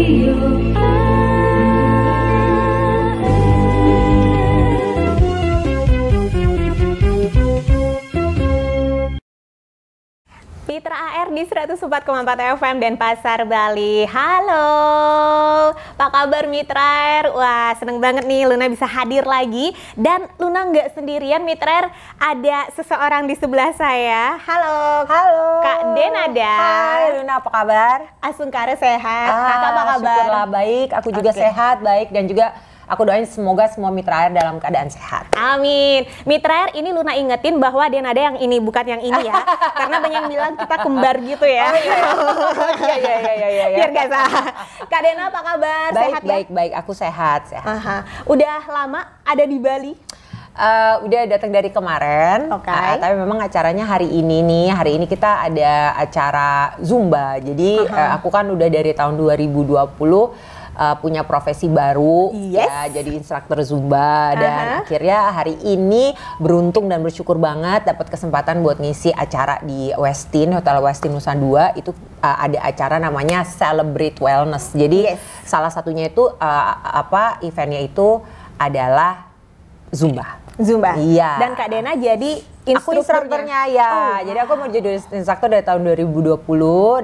Mitra AR di 104,4 FM dan Pasar Bali. Halo, apa kabar Mitra AR? Wah, seneng banget nih Luna bisa hadir lagi. Dan Luna nggak sendirian Mitra AR, ada seseorang di sebelah saya. Halo, Kak Denada. Hai Luna, apa kabar? Asungkara sehat. Kakak apa kabar? Syukurlah baik, aku juga sehat, baik, dan juga aku doain semoga semua Mitra AR dalam keadaan sehat. Amin. Mitra AR, ini Luna ingetin bahwa Denada yang ini, bukan yang ini ya. Karena banyak yang bilang kita kembar gitu ya. Iya. Biar gak salah. Kak Dena apa kabar? Baik, Sehat ya? baik. Aku sehat. Udah lama ada di Bali? Udah datang dari kemarin. Oke. Tapi memang acaranya hari ini nih. Hari ini kita ada acara Zumba. Jadi aku kan udah dari tahun 2020 punya profesi baru, ya, jadi instruktur Zumba, dan akhirnya hari ini beruntung dan bersyukur banget dapat kesempatan buat ngisi acara di Westin, Hotel Westin Nusa Dua. Itu ada acara namanya Celebrate Wellness. Jadi salah satunya itu eventnya itu adalah Zumba. Iya. Dan Kak Dena jadi aku instrukturnya ya. Jadi aku mau jadi instruktur dari tahun 2020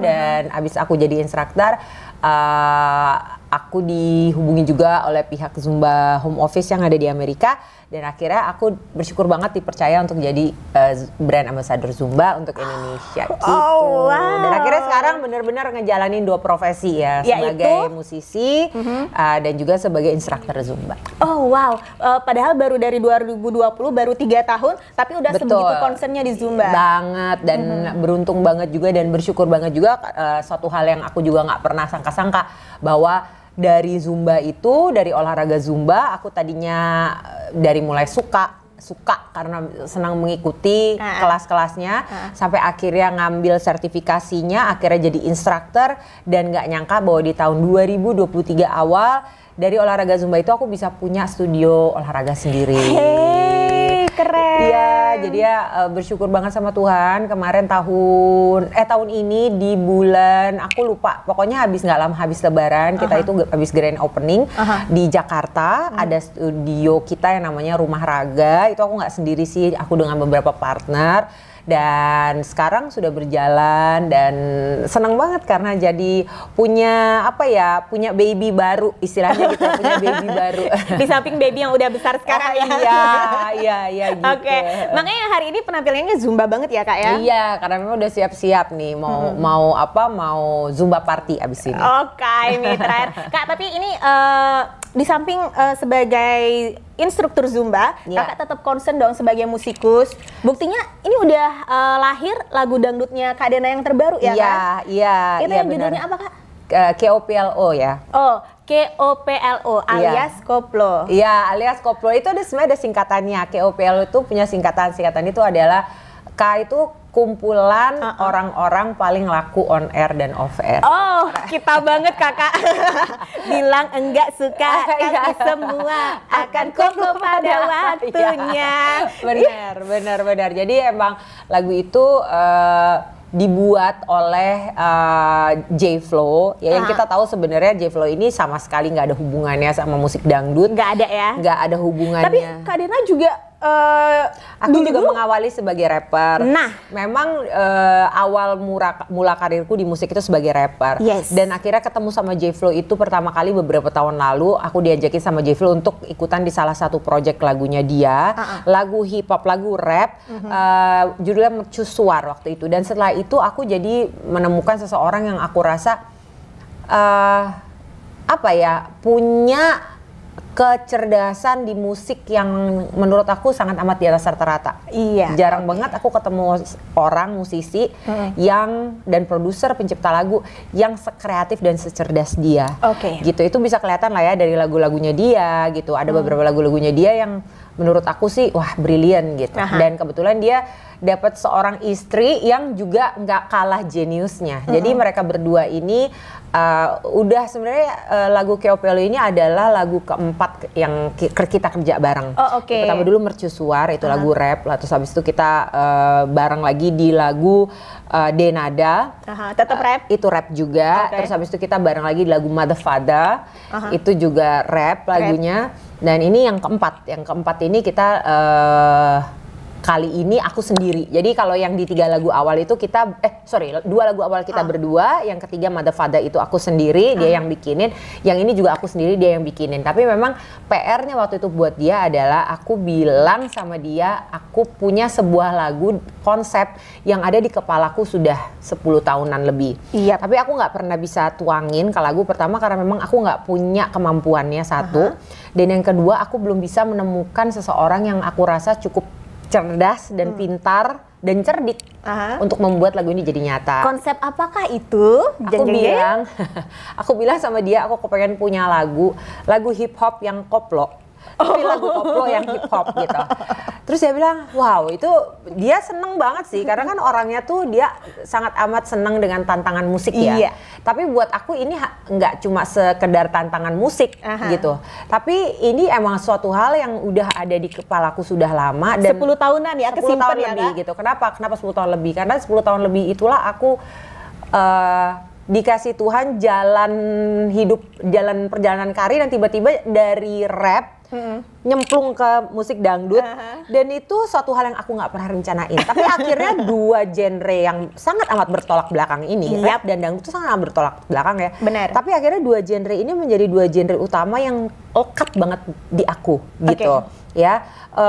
dan abis aku jadi instruktur, aku dihubungi juga oleh pihak Zumba Home Office yang ada di Amerika, dan akhirnya aku bersyukur banget dipercaya untuk jadi brand ambassador Zumba untuk Indonesia gitu. Dan akhirnya sekarang benar-benar ngejalanin dua profesi ya, sebagai musisi dan juga sebagai instruktur Zumba. Padahal baru dari 2020, baru 3 tahun, tapi udah sebegitu concernnya di Zumba. Banget, dan beruntung banget juga dan bersyukur banget juga. Suatu hal yang aku juga nggak pernah sangka-sangka, bahwa dari Zumba itu, dari olahraga Zumba, aku tadinya dari mulai suka karena senang mengikuti kelas-kelasnya, sampai akhirnya ngambil sertifikasinya, akhirnya jadi instruktur, dan nggak nyangka bahwa di tahun 2023 awal dari olahraga Zumba itu aku bisa punya studio olahraga sendiri. Keren. Iya, jadi ya bersyukur banget sama Tuhan. Kemarin tahun ini di bulan, aku lupa, pokoknya nggak lama habis Lebaran, kita itu habis grand opening di Jakarta. Ada studio kita yang namanya Rumah Raga. Itu aku nggak sendiri sih, aku dengan beberapa partner. Dan sekarang sudah berjalan dan senang banget karena jadi punya punya baby baru, istilahnya gitu, punya baby baru. Di samping baby yang udah besar sekarang Iya gitu. Oke, makanya hari ini penampilannya Zumba banget ya Kak ya? Iya, karena memang udah siap-siap nih mau Zumba party abis ini. Oke, Mitra. Kak, tapi ini di samping sebagai instruktur Zumba, Kakak tetap concern dong sebagai musikus. Buktinya ini udah lahir lagu dangdutnya Kak Dena yang terbaru ya kan? Iya. Itu yang judulnya apa Kak? KOPLO ya. KOPLO alias koplo. Iya, alias koplo itu sebenarnya ada singkatannya. KOPLO itu punya singkatan itu adalah K itu kumpulan orang-orang paling laku on air dan off air. Kita banget Kakak. Bilang enggak suka, tapi semua akan koplo pada waktunya. Benar. Jadi emang lagu itu dibuat oleh J-Flow, ya, yang kita tahu sebenarnya J-Flow ini sama sekali nggak ada hubungannya sama musik dangdut. Nggak ada ya? Nggak ada hubungannya. Tapi Kak Dena juga aku juga mengawali sebagai rapper. Memang awal mula karirku di musik itu sebagai rapper. Dan akhirnya ketemu sama J-Flow itu pertama kali beberapa tahun lalu. Aku diajakin sama J-Flow untuk ikutan di salah satu project lagunya dia, lagu hip hop, lagu rap, judulnya Mercusuar waktu itu. Dan setelah itu aku jadi menemukan seseorang yang aku rasa punya kecerdasan di musik yang menurut aku sangat amat di atas rata-rata. Jarang banget aku ketemu orang musisi yang dan produser pencipta lagu yang sekreatif dan secerdas dia. Gitu, itu bisa kelihatan lah ya dari lagu-lagunya dia gitu. Ada beberapa lagu-lagunya dia yang menurut aku sih wah brilian gitu. Dan kebetulan dia dapat seorang istri yang juga nggak kalah jeniusnya. Jadi mereka berdua ini udah sebenarnya lagu Keopelo ini adalah lagu keempat yang kita kerja bareng. Oh, oke. Pertama dulu Mercusuar itu lagu rap, lalu terus habis itu kita bareng lagi di lagu Denada. Tetap rap? Itu rap juga. Terus habis itu kita bareng lagi di lagu Mother Father. Itu juga rap lagunya. Dan ini yang keempat. Yang keempat ini kita kali ini aku sendiri. Jadi kalau yang di 3 lagu awal itu kita 2 lagu awal kita berdua, yang ketiga Mother Father itu aku sendiri, dia yang bikinin. Yang ini juga aku sendiri, dia yang bikinin. Tapi memang PR-nya waktu itu buat dia adalah aku bilang sama dia, aku punya sebuah lagu konsep yang ada di kepalaku sudah 10 tahunan lebih. Iya. Tapi aku nggak pernah bisa tuangin ke lagu pertama karena memang aku nggak punya kemampuannya satu. Dan yang kedua aku belum bisa menemukan seseorang yang aku rasa cukup cerdas dan pintar dan cerdik untuk membuat lagu ini jadi nyata. Konsep apakah itu? Aku bilang sama dia, aku kepengen punya lagu hip hop yang koplo. Tapi lagu koplo yang hip hop gitu. Terus dia bilang, wow, itu dia seneng banget sih karena kan orangnya tuh dia sangat amat seneng dengan tantangan musik ya. Iya. Tapi buat aku ini nggak cuma sekedar tantangan musik gitu. Tapi ini emang suatu hal yang udah ada di kepalaku sudah lama dan 10 tahunan ya, 10 kesimpan tahun ya lebih Kak? gitu. Kenapa 10 tahun lebih? Karena 10 tahun lebih itulah aku dikasih Tuhan jalan perjalanan karir dan tiba-tiba dari rap nyemplung ke musik dangdut dan itu suatu hal yang aku nggak pernah rencanain. Tapi akhirnya 2 genre yang sangat amat bertolak belakang ini, rap dan dangdut itu sangat amat bertolak belakang ya. Benar. Tapi akhirnya 2 genre ini menjadi 2 genre utama yang lekat banget di aku gitu. Ya,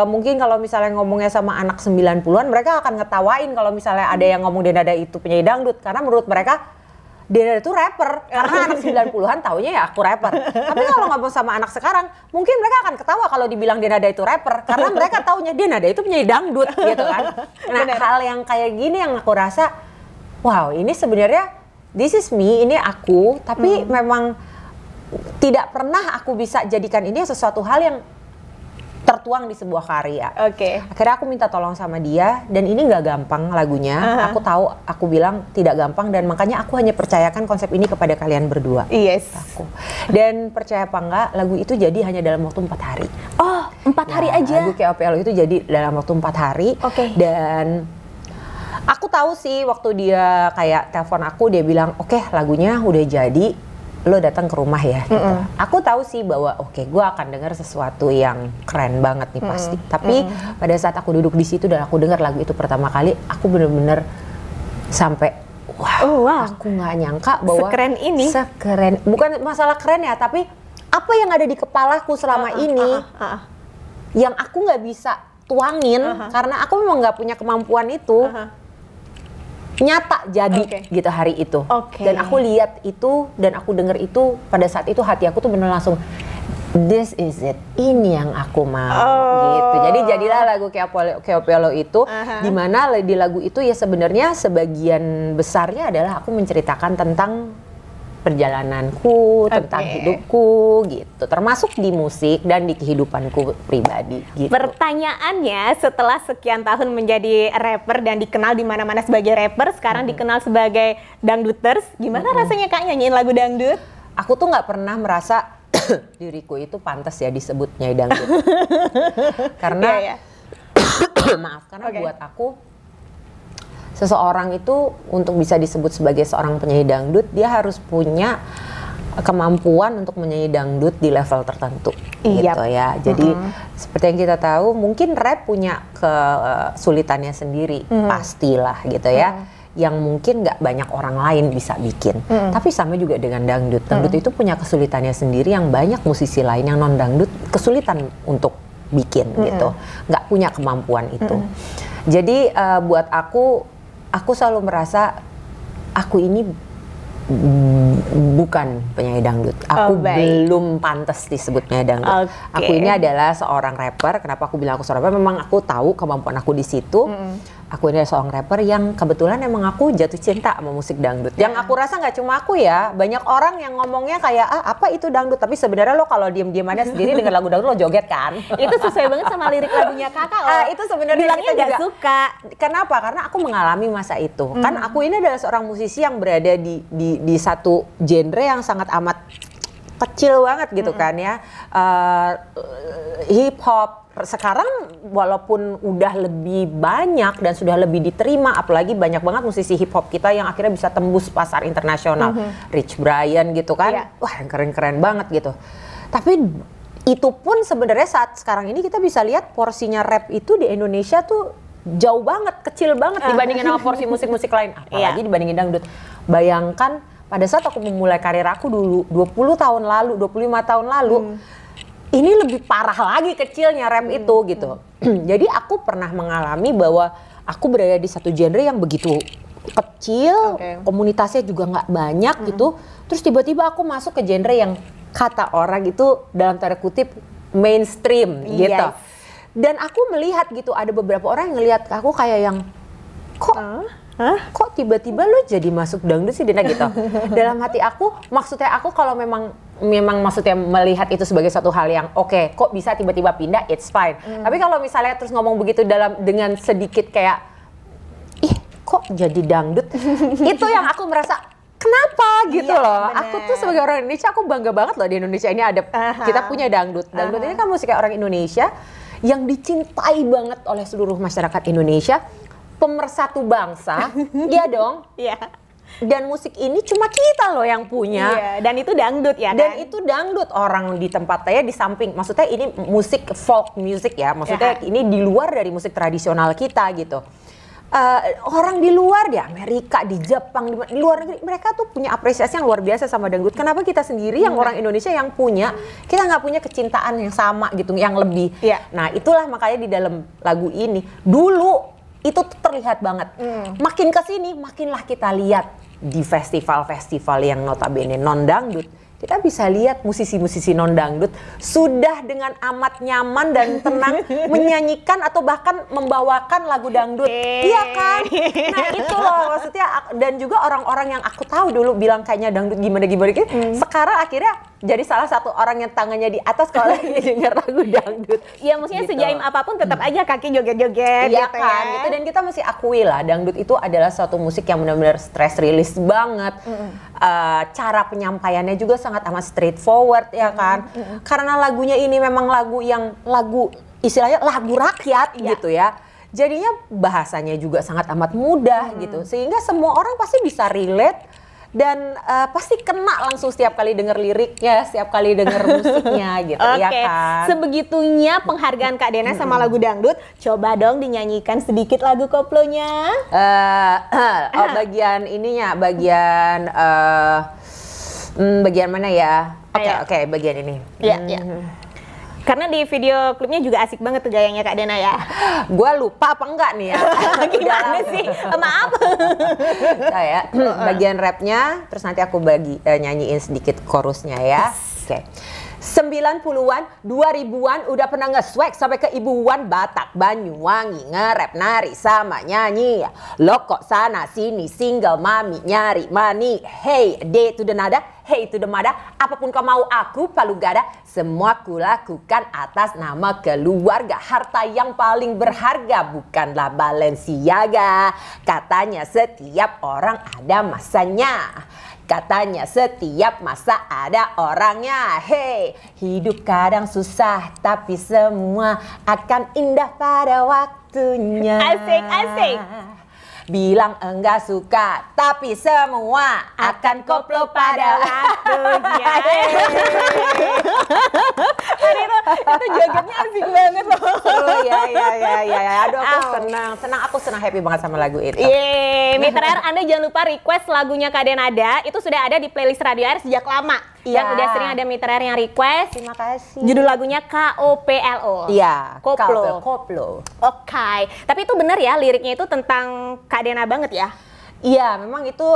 mungkin kalau misalnya ngomongnya sama anak 90-an mereka akan ngetawain kalau misalnya ada yang ngomong Denada itu penyanyi dangdut karena menurut mereka Denada itu rapper, karena anak 90-an taunya ya aku rapper. Tapi kalau ngomong sama anak sekarang, mungkin mereka akan ketawa kalau dibilang Denada itu rapper, karena mereka taunya Denada itu penyanyi dangdut gitu kan. Nah, hal yang kayak gini yang aku rasa, wow, ini sebenarnya this is me, ini aku, tapi memang tidak pernah aku bisa jadikan ini sesuatu hal yang tertuang di sebuah karya. Akhirnya aku minta tolong sama dia dan ini nggak gampang lagunya. Aku tahu, aku bilang tidak gampang dan makanya aku hanya percayakan konsep ini kepada kalian berdua. Yes. Aku. Dan percaya apa enggak, lagu itu jadi hanya dalam waktu 4 hari. Oh, 4 hari aja? Lagu Keopelo itu jadi dalam waktu 4 hari. Dan aku tahu sih waktu dia kayak telepon aku, dia bilang, oke, lagunya udah jadi, lo datang ke rumah ya. Gitu. Aku tahu sih bahwa gue akan dengar sesuatu yang keren banget nih pasti. Tapi pada saat aku duduk di situ dan aku dengar lagu itu pertama kali, aku bener-bener sampai wow. Aku nggak nyangka bahwa sekeren ini. Bukan masalah keren ya, tapi apa yang ada di kepalaku selama ini yang aku nggak bisa tuangin karena aku memang nggak punya kemampuan itu. Nyata jadi gitu hari itu. Dan aku lihat itu dan aku dengar itu, pada saat itu hati aku tuh bener langsung this is it, ini yang aku mau gitu. Jadi jadilah lagu Keopelo itu, dimana di lagu itu ya sebenarnya sebagian besarnya adalah aku menceritakan tentang perjalananku, tentang hidupku gitu, termasuk di musik dan di kehidupanku pribadi gitu. Pertanyaannya, setelah sekian tahun menjadi rapper dan dikenal di mana-mana sebagai rapper, sekarang dikenal sebagai dangduters, gimana rasanya Kak nyanyiin lagu dangdut? Aku tuh nggak pernah merasa diriku itu pantas ya disebut nyanyi dangdut. Karena maaf, karena buat aku seseorang itu untuk bisa disebut sebagai seorang penyanyi dangdut, dia harus punya kemampuan untuk menyanyi dangdut di level tertentu, gitu ya. Jadi seperti yang kita tahu, mungkin rap punya kesulitannya sendiri, pastilah gitu ya. Yang mungkin nggak banyak orang lain bisa bikin. Tapi sama juga dengan dangdut. Dangdut itu punya kesulitannya sendiri yang banyak musisi lain yang non dangdut kesulitan untuk bikin gitu. Nggak punya kemampuan itu. Jadi buat aku selalu merasa aku ini bukan penyanyi dangdut. Aku belum pantas disebut penyanyi dangdut. Aku ini adalah seorang rapper. Kenapa aku bilang aku seorang rapper? Memang aku tahu kemampuan aku di situ. aku ini seorang rapper yang kebetulan emang aku jatuh cinta sama musik dangdut. Yang aku rasa nggak cuma aku ya, banyak orang yang ngomongnya kayak apa itu dangdut, tapi sebenarnya lo kalau diem-diem aja sendiri dengan lagu dangdut lo joget kan. Itu sesuai banget sama lirik lagunya kakak loh. Itu sebenarnya bilangnya kita gak juga suka. Kenapa? Karena aku mengalami masa itu. Kan aku ini adalah seorang musisi yang berada di satu genre yang sangat amat kecil banget gitu kan ya. Hip hop sekarang walaupun udah lebih banyak dan sudah lebih diterima, apalagi banyak banget musisi hip hop kita yang akhirnya bisa tembus pasar internasional. Rich Brian gitu kan, wah yang keren-keren banget gitu. Tapi itu pun sebenarnya saat sekarang ini kita bisa lihat porsinya rap itu di Indonesia tuh jauh banget, kecil banget dibandingin sama porsi musik-musik lain, apalagi dibandingin dangdut. Bayangkan pada saat aku memulai karir aku dulu 20 tahun lalu, 25 tahun lalu, ini lebih parah lagi kecilnya rap itu gitu. Jadi aku pernah mengalami bahwa aku berada di satu genre yang begitu kecil, komunitasnya juga nggak banyak gitu. Terus tiba-tiba aku masuk ke genre yang kata orang itu dalam tanda kutip mainstream gitu. Dan aku melihat gitu ada beberapa orang yang ngelihat aku kayak yang kok tiba-tiba lu jadi masuk dangdut sih Dina gitu. Dalam hati aku, maksudnya aku kalau memang maksudnya melihat itu sebagai satu hal yang oke, kok bisa tiba-tiba pindah, it's fine. Tapi kalau misalnya terus ngomong begitu dengan sedikit kayak, ih kok jadi dangdut, itu yang aku merasa kenapa gitu loh. Bener. Aku tuh sebagai orang Indonesia, aku bangga banget loh di Indonesia ini ada kita punya dangdut. Dangdut ini kan musiknya orang Indonesia yang dicintai banget oleh seluruh masyarakat Indonesia. Pemersatu bangsa, iya dong. Iya. Dan musik ini cuma kita loh yang punya. Iya, dan itu dangdut ya kan? Dan itu dangdut, orang di tempatnya di samping. Maksudnya ini musik folk music ya. Maksudnya ini di luar dari musik tradisional kita gitu. Orang di luar, di Amerika, di Jepang, di luar negeri, mereka tuh punya apresiasi yang luar biasa sama dangdut. Kenapa kita sendiri yang orang Indonesia yang punya, kita nggak punya kecintaan yang sama gitu, yang lebih. Nah itulah makanya di dalam lagu ini, dulu itu terlihat banget. Makin kesini, makinlah kita lihat di festival-festival yang notabene non-dangdut, kita bisa lihat musisi-musisi non-dangdut sudah dengan amat nyaman dan tenang menyanyikan atau bahkan membawakan lagu dangdut. Iya kan? Nah itu loh maksudnya, dan juga orang-orang yang aku tahu dulu bilang kayaknya dangdut gimana-gimana gitu, sekarang akhirnya jadi salah satu orang yang tangannya di atas kalau lagi denger lagu dangdut. Iya maksudnya gitu. Sejaim apapun tetap aja kaki joget-joget iya gitu kan, gitu. Dan kita mesti akui lah, dangdut itu adalah suatu musik yang benar-benar stress release banget. Cara penyampaiannya juga sangat amat straightforward ya kan. Karena lagunya ini memang lagu istilahnya lagu rakyat gitu ya. Jadinya bahasanya juga sangat amat mudah gitu. Sehingga semua orang pasti bisa relate. Dan pasti kena langsung setiap kali denger liriknya, setiap kali denger musiknya gitu ya kan. Sebegitunya penghargaan Kak Dena sama lagu dangdut. Coba dong dinyanyikan sedikit lagu koplonya. Bagian ininya, bagian mana ya? Oke, bagian ini. Iya. Karena di video klipnya juga asik banget tuh gayanya Kak Dena ya. Gua lupa apa enggak nih ya? Gimana sih? Maaf. Ya, bagian rapnya, terus nanti aku nyanyiin sedikit chorusnya ya. Oke. 90-an, 2000-an udah pernah nge-swag sampai ke ibuan Batak, Banyuwangi, nge-rap nari sama nyanyi. Lo kok sana sini single mami nyari money. Hey, day to the nada, hey to the mada. Apapun kau mau aku palu gada. Semua kulakukan atas nama keluarga. Harta yang paling berharga bukanlah Balenciaga. Katanya setiap orang ada masanya. Katanya setiap masa ada orangnya. Hey, hidup kadang susah tapi semua akan indah pada waktunya. Asik. Bilang enggak suka tapi semua akan koplo pada waktunya. Itu jogetnya asik banget loh. Seru ya. Aduh aku senang happy banget sama lagu itu. Mitra R, Anda jangan lupa request lagunya Kak Denada. Itu sudah ada di playlist Radio R sejak lama. Yang udah sering ada Mitra R yang request. Terima kasih. Judul lagunya KOPLO. Iya, Koplo. Oke. Tapi itu benar ya, liriknya itu tentang Kak Dena banget ya? Iya, memang itu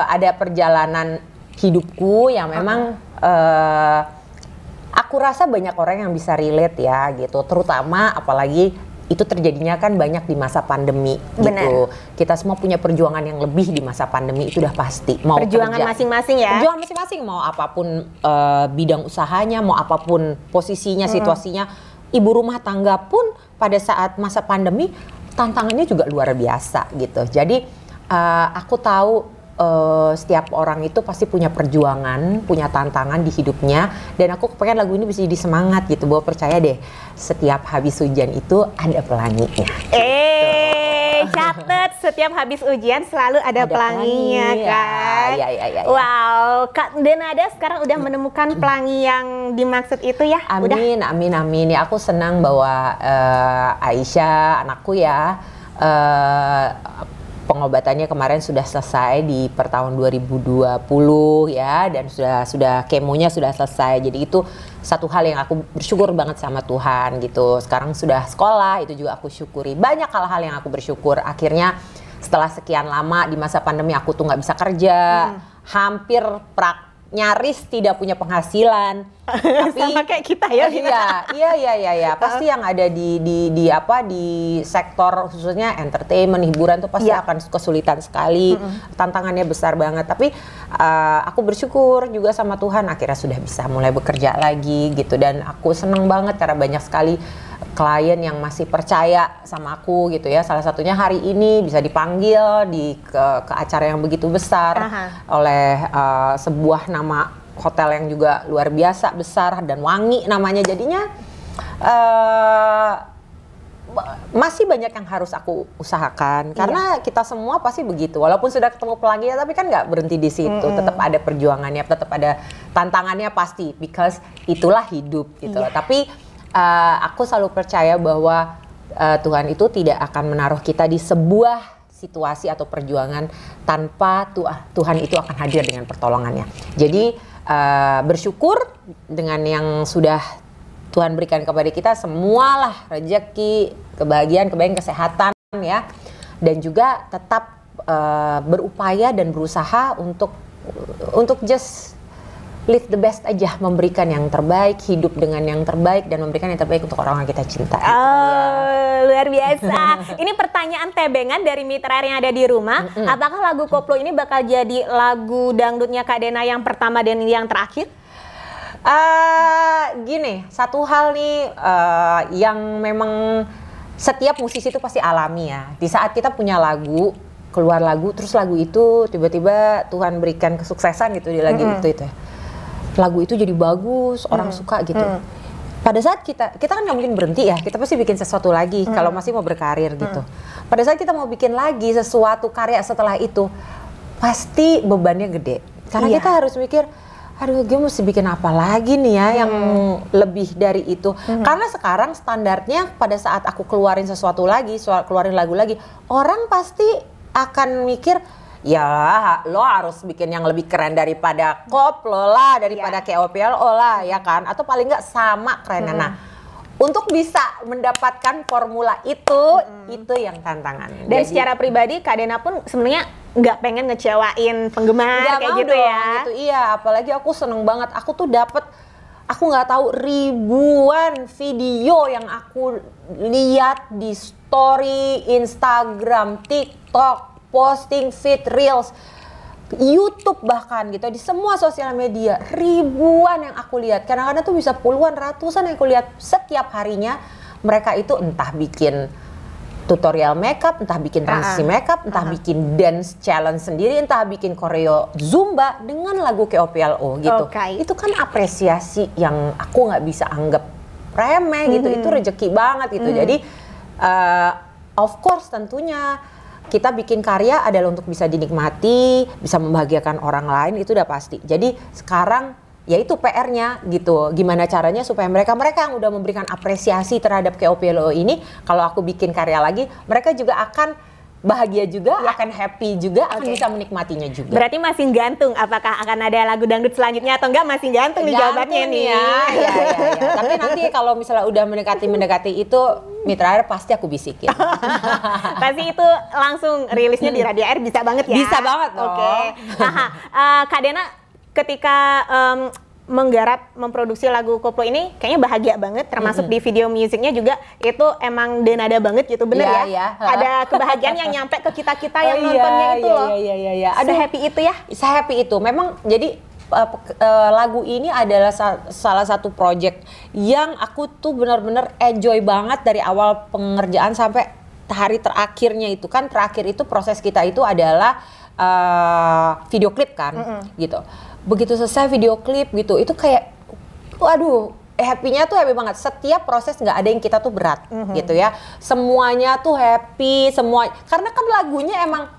ada perjalanan hidupku yang memang aku rasa banyak orang yang bisa relate ya gitu. Terutama apalagi itu terjadinya kan banyak di masa pandemi gitu. Kita semua punya perjuangan yang lebih di masa pandemi, itu udah pasti. Mau perjuangan masing-masing ya. Perjuangan masing-masing, mau apapun bidang usahanya, mau apapun posisinya, situasinya. Ibu rumah tangga pun pada saat masa pandemi tantangannya juga luar biasa gitu. Jadi aku tahu setiap orang itu pasti punya perjuangan, punya tantangan di hidupnya, dan aku kepengen lagu ini bisa jadi semangat gitu, bahwa percaya deh, setiap habis hujan itu ada pelanginya. Catet, setiap habis ujian selalu ada pelanginya kan? Ya. Wow, Kak Denada sekarang udah menemukan pelangi yang dimaksud itu ya? Amin, amin. Ya, aku senang bahwa Aisyah, anakku ya, pengobatannya kemarin sudah selesai di tahun 2020 ya, dan sudah kemonya sudah selesai. Jadi itu satu hal yang aku bersyukur banget sama Tuhan gitu. Sekarang sudah sekolah, itu juga aku syukuri. Banyak hal-hal yang aku bersyukur. Akhirnya setelah sekian lama di masa pandemi aku tuh nggak bisa kerja, hampir nyaris tidak punya penghasilan. Tapi sama kayak kita ya. Iya. Pasti yang ada di sektor khususnya entertainment, hiburan tuh pasti akan kesulitan sekali. Tantangannya besar banget. Tapi aku bersyukur juga sama Tuhan, akhirnya sudah bisa mulai bekerja lagi gitu, dan aku seneng banget karena banyak sekali klien yang masih percaya sama aku gitu ya. Salah satunya hari ini bisa dipanggil ke acara yang begitu besar oleh sebuah nama hotel yang juga luar biasa besar dan wangi namanya. Jadinya masih banyak yang harus aku usahakan karena kita semua pasti begitu. Walaupun sudah ketemu pelangi, tapi kan nggak berhenti di situ. Tetap ada perjuangannya, tetap ada tantangannya pasti, because itulah hidup gitu. Tapi aku selalu percaya bahwa Tuhan itu tidak akan menaruh kita di sebuah situasi atau perjuangan tanpa Tuhan itu akan hadir dengan pertolongannya. Jadi bersyukur dengan yang sudah Tuhan berikan kepada kita, semualah rezeki, kebahagiaan, kesehatan ya, dan juga tetap berupaya dan berusaha untuk just live the best aja, memberikan yang terbaik, hidup dengan yang terbaik, dan memberikan yang terbaik untuk orang yang kita cinta. Luar biasa. Ini pertanyaan tebengan dari mitra yang ada di rumah. Apakah lagu Koplo ini bakal jadi lagu dangdutnya Kak Dena yang pertama dan yang terakhir? Gini, satu hal nih yang memang setiap musisi itu pasti alami ya. Di saat kita punya lagu, keluar lagu, terus lagu itu tiba-tiba Tuhan berikan kesuksesan gitu di lagu itu ya. Lagu itu jadi bagus, orang suka gitu. Pada saat kita kan nggak mungkin berhenti ya, kita pasti bikin sesuatu lagi kalau masih mau berkarir gitu. Pada saat kita mau bikin lagi sesuatu karya setelah itu, pasti bebannya gede. Karena kita harus mikir, aduh gue mesti bikin apa lagi nih ya yang lebih dari itu. Karena sekarang standarnya pada saat aku keluarin sesuatu lagi, keluarin lagu lagi, orang pasti akan mikir, ya lo harus bikin yang lebih keren daripada Koplo lah, daripada KOPLO lah ya kan, atau paling nggak sama kerennya. Nah, untuk bisa mendapatkan formula itu yang tantangan. Dan jadi, secara pribadi Kak Dena pun sebenarnya nggak pengen ngecewain penggemar kayak gitu ya. Gitu, iya, apalagi aku seneng banget, aku tuh dapet, aku nggak tahu ribuan video yang aku lihat di story Instagram, TikTok, posting feed, reels, YouTube bahkan gitu, di semua sosial media ribuan yang aku lihat. Kadang-kadang tuh bisa puluhan, ratusan yang aku lihat setiap harinya. Mereka itu entah bikin tutorial makeup, entah bikin transisi makeup, entah bikin dance challenge sendiri, entah bikin koreo Zumba dengan lagu KOPLO gitu. Itu kan apresiasi yang aku nggak bisa anggap remeh gitu. Itu rezeki banget gitu. Jadi of course tentunya kita bikin karya adalah untuk bisa dinikmati, bisa membahagiakan orang lain, itu udah pasti. Jadi sekarang ya itu PR-nya gitu. Gimana caranya supaya mereka yang udah memberikan apresiasi terhadap KOPLO ini, kalau aku bikin karya lagi, mereka juga akan bahagia juga, akan happy juga, akan bisa menikmatinya juga. Berarti masih gantung apakah akan ada lagu dangdut selanjutnya atau enggak, masih gantung nih jawabannya nih. Ya. Tapi nanti kalau misalnya udah mendekati itu, Mitra Air pasti aku bisikin. Pasti itu langsung rilisnya di Radio Air bisa banget ya? Bisa banget dong. Kak Dena ketika menggarap, memproduksi lagu Koplo ini kayaknya bahagia banget, termasuk di video musiknya juga itu emang denada banget gitu, bener ya? Ada kebahagiaan yang nyampe ke kita-kita yang nontonnya itu loh. Iya. Ada happy itu ya? Happy itu, memang jadi lagu ini adalah salah satu project yang aku tuh benar-benar enjoy banget dari awal pengerjaan sampai hari terakhirnya itu kan. Terakhir itu proses kita itu adalah video klip kan, gitu. Begitu selesai video klip gitu, itu kayak waduh, happy-nya tuh happy banget. Setiap proses nggak ada yang kita tuh berat gitu ya. Semuanya tuh happy, semua. Karena kan lagunya emang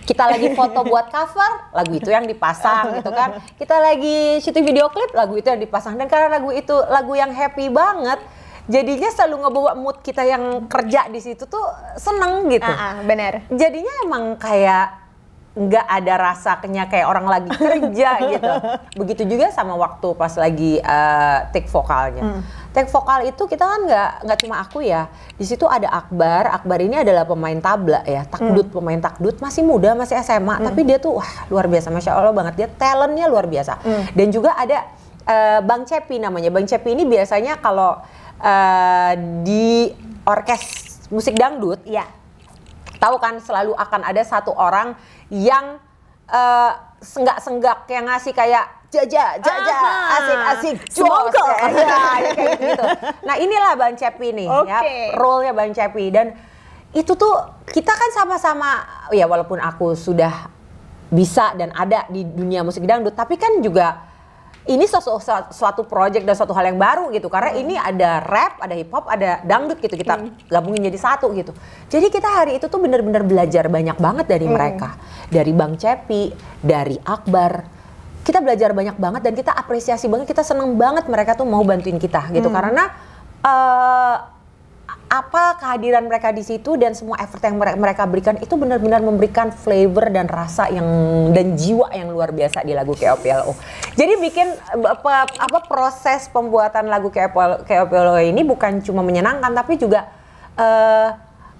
kita lagi foto buat cover, lagu itu yang dipasang gitu kan. Kita lagi syuting video klip, lagu itu yang dipasang. Dan karena lagu itu lagu yang happy banget, jadinya selalu ngebawa mood kita yang kerja di situ tuh seneng gitu. Bener. Jadinya emang kayak nggak ada rasanya kayak orang lagi kerja gitu. Begitu juga sama waktu pas lagi take vokalnya. Take vokal itu kita kan nggak cuma aku ya. Di situ ada Akbar. Akbar ini adalah pemain tabla ya, takdut, pemain takdut, masih muda, masih SMA, tapi dia tuh wah luar biasa, masya Allah banget. Dia talentnya luar biasa. Dan juga ada Bang Cepi namanya. Bang Cepi ini biasanya kalau di orkes musik dangdut, ya tahu kan selalu akan ada satu orang yang senggak-senggak yang ngasih kayak jaja, asik, jos, ya, kayak gitu. Nah inilah Bang Cepi nih, ya, role-nya Bang Cepi. Dan itu tuh kita kan sama-sama, ya walaupun aku sudah bisa dan ada di dunia musik dangdut, tapi kan juga ini suatu project dan suatu hal yang baru gitu. Karena ini ada rap, ada hip hop, ada dangdut gitu. Kita gabungin jadi satu gitu. Jadi kita hari itu tuh benar-benar belajar banyak banget dari mereka. Dari Bang Cepi, dari Akbar. Kita belajar banyak banget dan kita apresiasi banget. Kita seneng banget mereka tuh mau bantuin kita gitu. Karena apa kehadiran mereka di situ dan semua effort yang mereka berikan itu benar-benar memberikan flavor dan rasa dan jiwa yang luar biasa di lagu KOPLO. Jadi bikin proses pembuatan lagu KOPLO ini bukan cuma menyenangkan, tapi juga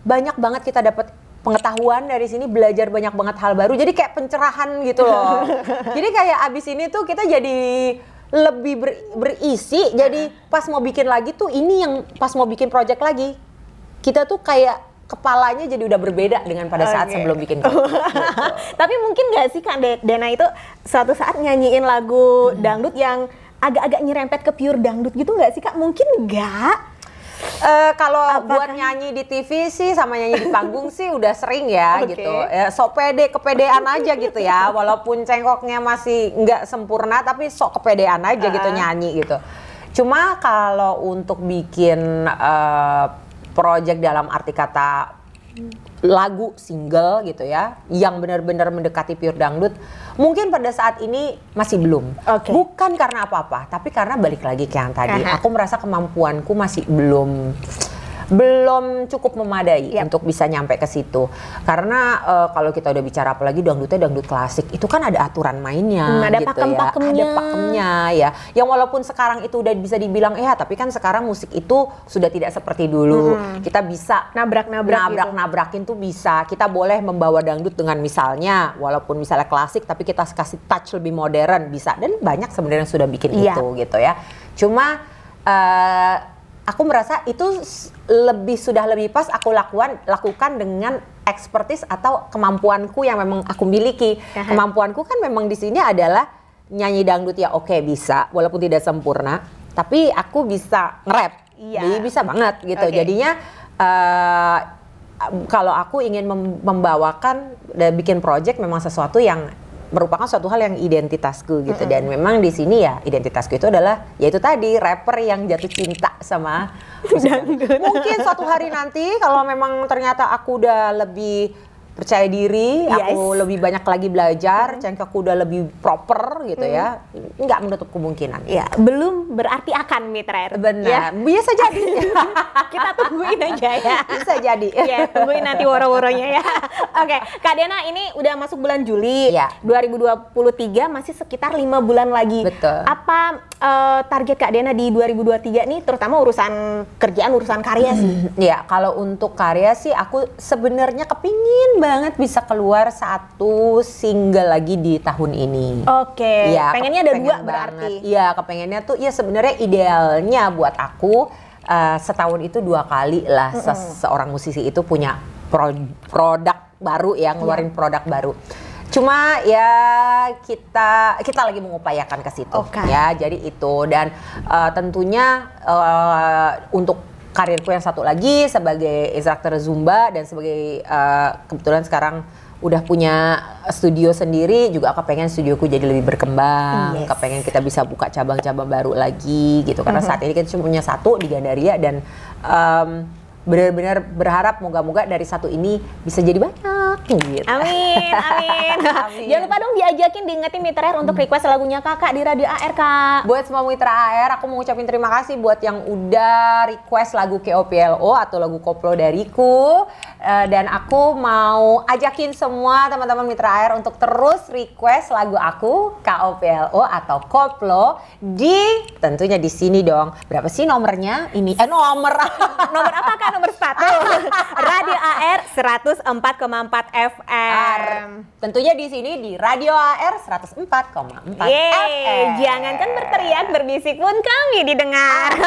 banyak banget kita dapat pengetahuan dari sini, belajar banyak banget hal baru. Jadi kayak pencerahan gitu loh. Jadi kayak abis ini tuh kita jadi lebih berisi. Jadi pas mau bikin lagi tuh ini yang pas mau bikin project lagi, kita tuh kayak kepalanya jadi udah berbeda dengan pada saat sebelum bikin gitu. Tapi mungkin gak sih Kak Dana itu suatu saat nyanyiin lagu dangdut yang agak-agak nyerempet ke pure dangdut gitu gak sih Kak? Mungkin enggak? Kalau buat nyanyi di TV sih sama nyanyi di panggung sih udah sering ya gitu. Ya, sok kepedean aja gitu ya. Walaupun cengkoknya masih nggak sempurna tapi sok kepedean aja gitu nyanyi gitu. Cuma kalau untuk bikin project dalam arti kata lagu single gitu ya, yang benar-benar mendekati pure dangdut, mungkin pada saat ini masih belum. Bukan karena apa-apa, tapi karena balik lagi ke yang tadi. Aku merasa kemampuanku masih belum cukup memadai untuk bisa nyampe ke situ. Karena kalau kita udah bicara apalagi dangdutnya dangdut klasik, itu kan ada aturan mainnya ada gitu pakem-pakemnya. Ada pakemnya ya. Yang walaupun sekarang itu udah bisa dibilang tapi kan sekarang musik itu sudah tidak seperti dulu. Kita bisa nabrak-nabrakin tuh bisa. Kita boleh membawa dangdut dengan misalnya walaupun misalnya klasik tapi kita kasih touch lebih modern bisa. Dan banyak sebenarnya yang sudah bikin itu gitu ya. Cuma aku merasa itu sudah lebih pas aku lakukan dengan expertise atau kemampuanku yang memang aku miliki. Kemampuanku kan memang di sini adalah nyanyi dangdut ya bisa walaupun tidak sempurna, tapi aku bisa nge-rap. Jadi bisa banget gitu. Jadinya kalau aku ingin membawakan dan bikin project memang sesuatu yang merupakan suatu hal yang identitasku gitu. Dan memang di sini ya identitasku itu adalah yaitu tadi rapper yang jatuh cinta sama mungkin suatu hari nanti kalau memang ternyata aku udah lebih percaya diri, aku lebih banyak lagi belajar, cengkokku udah lebih proper gitu ya, nggak menutup kemungkinan. Ya, belum berarti akan Mitra. Benar, bisa jadi. Kita tungguin aja ya. Bisa jadi. Ya, tungguin nanti woro-woronya ya. Oke, Kak Dena ini udah masuk bulan Juli 2023, masih sekitar 5 bulan lagi. Betul. Apa target Kak Dena di 2023 nih, terutama urusan kerjaan, urusan karya sih? Ya, kalau untuk karya sih aku sebenarnya kepingin banget bisa keluar satu single lagi di tahun ini. Oke, ya, pengennya ada dua berarti. Iya, kepengennya tuh ya sebenarnya idealnya buat aku setahun itu 2 kali lah seorang musisi itu punya produk baru ya, ngeluarin produk baru. Cuma ya kita lagi mengupayakan ke situ ya. Jadi itu dan tentunya untuk karirku yang satu lagi sebagai instruktur Zumba dan sebagai kebetulan sekarang udah punya studio sendiri, juga kepengen studioku jadi lebih berkembang, kepengen kita bisa buka cabang-cabang baru lagi gitu. Karena saat ini kita cuma punya satu di Gandaria dan benar-benar berharap moga-moga dari satu ini bisa jadi banyak gitu. Amin, amin. Jangan lupa dong diajakin, diingetin Mitra Air untuk request lagunya kakak di Radio AR, Kak. Buat semua Mitra Air, aku mau ngucapin terima kasih buat yang udah request lagu KOPLO atau lagu koplo dariku. Dan aku mau ajakin semua teman-teman Mitra Air untuk terus request lagu aku KOPLO atau koplo tentunya di sini dong. Berapa sih nomornya? Ini nomor apa kan? Nomor 1 Radio AR 104,4 FM. Tentunya di sini di Radio AR 104,4 FM. Jangankan berteriak, berbisik pun kami didengar.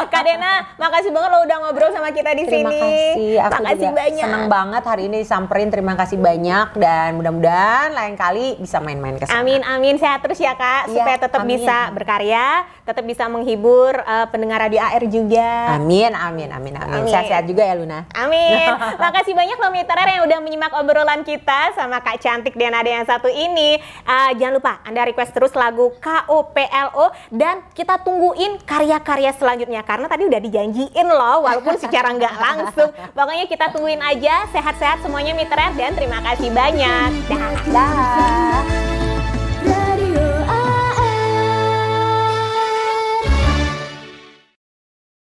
Kak Dena, makasih banget lo udah ngobrol sama kita di sini. Terima kasih. Aku makasih juga banyak. Seneng banget hari ini disamperin. Terima kasih banyak dan mudah-mudahan lain kali bisa main-main ke sana. Amin, amin. Sehat terus ya Kak, supaya tetap bisa berkarya, tetap bisa menghibur pendengar Radio AR juga. Amin, amin, amin, amin. Sehat-sehat juga ya Luna. Amin. Makasih banyak loh Mitra Air yang udah menyimak obrolan kita sama Kak Cantik dan ada yang satu ini. Jangan lupa Anda request terus lagu KOPLO dan kita tungguin karya-karya selanjutnya karena tadi udah dijanjiin loh walaupun secara nggak langsung. Pokoknya kita tungguin aja. Sehat-sehat semuanya Mitra Air dan terima kasih banyak. Dah.